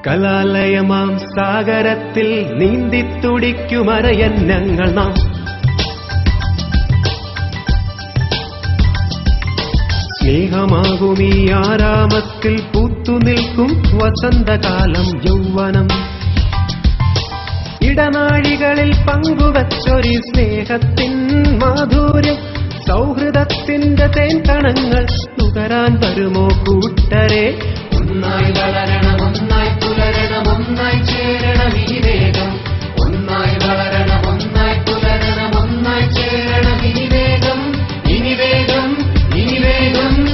കലാലയമാം സാഗരത്തിൽ നീന്തിത്തുടിക്കുമരയന്നങ്ങൾ നാം. സ്നേഹമാകുമീ ആരാമത്തിൽ പൂത്തുനിൽക്കും വസന്തകാലം യൗവനം. ഇടനാഴികളിൽ പങ്കുവച്ചൊരു സ്നേഹത്തിൻ മാധുര്യം, സൗഹൃദത്തിന്റെ തേൻകണങ്ങൾ നുകരാൻ വരുമോ കൂട്ടരെ? ഒന്നായി വളരണം, ഒന്നായി പുലരണം, ഒന്നായി ചേരണം ഈ വേഗം. ഒന്നായി വളരണം, ഒന്നായി പുലരണം, ഒന്നായി ചേരണം ഈ വേഗം. ഇനി വേഗം, ഇനി വേഗം.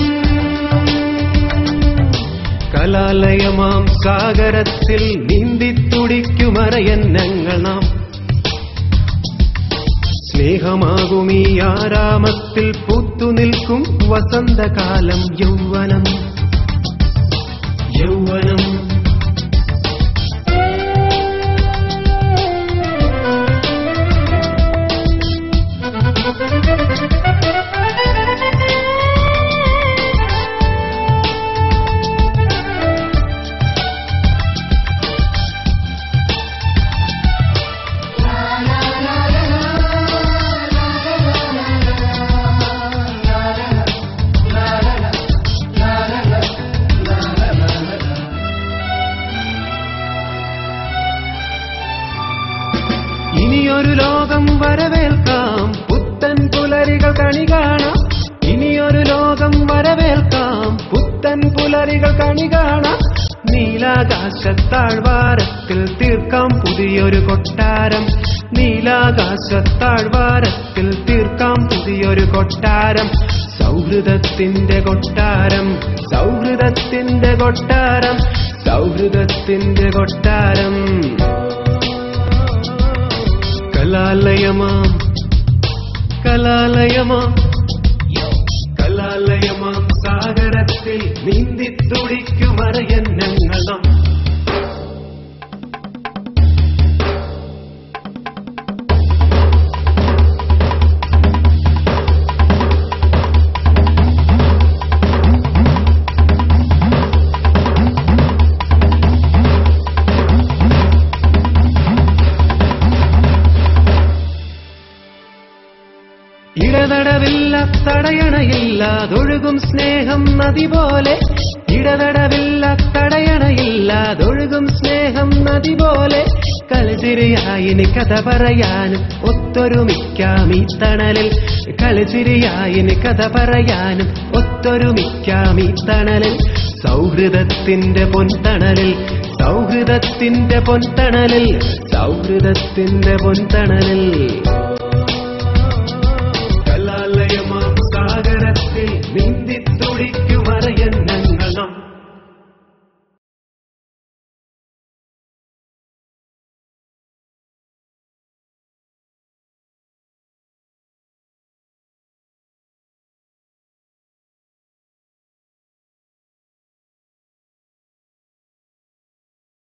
കലാലയമാം സാഗരത്തിൽ നീന്തിത്തുടിക്കുമരയന്നങ്ങൾ നാം. സ്നേഹമാകുമീ ആരാമത്തിൽ പൂത്തുനിൽക്കും വസന്തകാലം യൗവനം. യൗവനം. ഇനിയൊരു ലോകം വരവേൽക്കാം, പുത്തൻ പുലരികൾ കണി കാണാം. ഇനിയൊരു ലോകം വരവേൽക്കാം, പുത്തൻ പുലരികൾ കണി കാണാം. നീലാകാശത്താഴ്വാരത്തിൽ തീർക്കാം പുതിയൊരു കൊട്ടാരം. നീലാകാശത്താഴ്വാരത്തിൽ തീർക്കാം പുതിയൊരു കൊട്ടാരം. സൗഹൃദത്തിന്റെ കൊട്ടാരം, സൗഹൃദത്തിന്റെ കൊട്ടാരം, സൗഹൃദത്തിന്റെ കൊട്ടാരം. കലാലയമാം, കലാലയമാം, കലാലയമാം സാഗരത്തിൽ നീന്തിത്തുടിക്കുമരയന്നങ്ങൾ നാം. ഇടതടവില്ല തടയണയില്ലാതൊഴുകും സ്നേഹം നദി പോലെ. ഇടതടവില്ല തടയണയില്ലാതൊഴുകും സ്നേഹം നദി പോലെ. കളിച്ചിരിയായിനി കഥ പറയാനും ഒത്തൊരുമിക്കാം ഈ തണലിൽ. കളിച്ചിരിയായിനി കഥ പറയാനും ഒത്തൊരുമിക്കാം ഈ തണലിൽ. സൗഹൃദത്തിന്റെ പൊൻതണലിൽ, സൗഹൃദത്തിന്റെ പൊൻതണലിൽ, സൗഹൃദത്തിന്റെ പൊൻതണലിൽ.